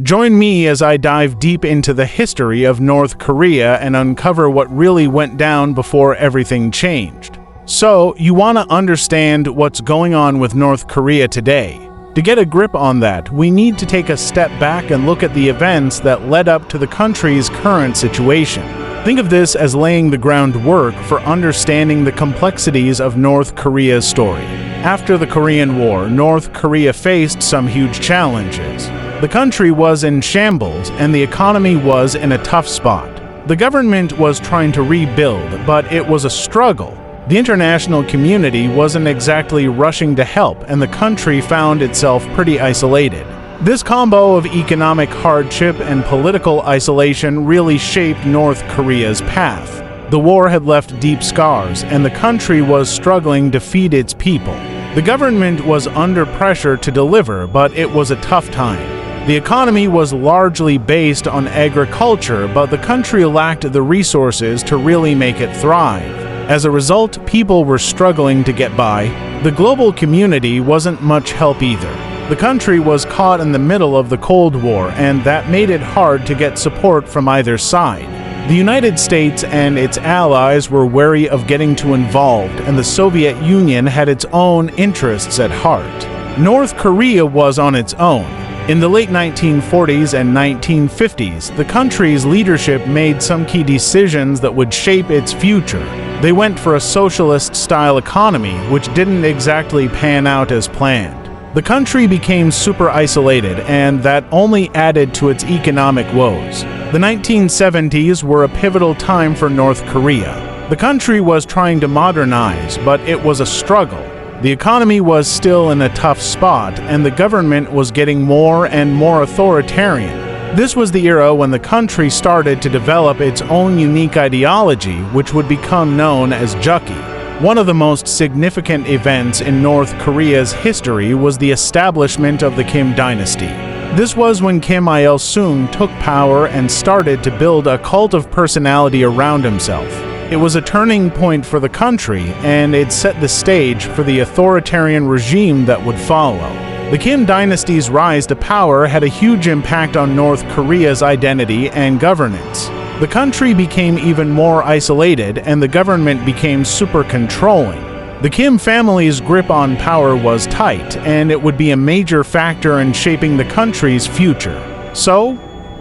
Join me as I dive deep into the history of North Korea and uncover what really went down before everything changed. So, you want to understand what's going on with North Korea today. To get a grip on that, we need to take a step back and look at the events that led up to the country's current situation. Think of this as laying the groundwork for understanding the complexities of North Korea's story. After the Korean War, North Korea faced some huge challenges. The country was in shambles and the economy was in a tough spot. The government was trying to rebuild, but it was a struggle. The international community wasn't exactly rushing to help, and the country found itself pretty isolated. This combo of economic hardship and political isolation really shaped North Korea's path. The war had left deep scars, and the country was struggling to feed its people. The government was under pressure to deliver, but it was a tough time. The economy was largely based on agriculture, but the country lacked the resources to really make it thrive. As a result, people were struggling to get by. The global community wasn't much help either. The country was caught in the middle of the Cold War, and that made it hard to get support from either side. The United States and its allies were wary of getting too involved, and the Soviet Union had its own interests at heart. North Korea was on its own. In the late 1940s and 1950s, the country's leadership made some key decisions that would shape its future. They went for a socialist-style economy, which didn't exactly pan out as planned. The country became super isolated, and that only added to its economic woes. The 1970s were a pivotal time for North Korea. The country was trying to modernize, but it was a struggle. The economy was still in a tough spot, and the government was getting more and more authoritarian. This was the era when the country started to develop its own unique ideology, which would become known as Jukki. One of the most significant events in North Korea's history was the establishment of the Kim dynasty. This was when Kim Il-sung took power and started to build a cult of personality around himself. It was a turning point for the country, and it set the stage for the authoritarian regime that would follow. The Kim dynasty's rise to power had a huge impact on North Korea's identity and governance. The country became even more isolated, and the government became super controlling. The Kim family's grip on power was tight, and it would be a major factor in shaping the country's future. So,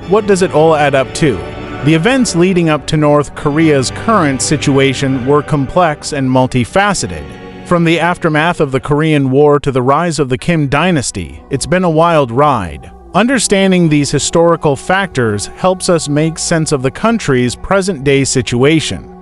what does it all add up to? The events leading up to North Korea's current situation were complex and multifaceted. From the aftermath of the Korean War to the rise of the Kim dynasty, it's been a wild ride. Understanding these historical factors helps us make sense of the country's present-day situation.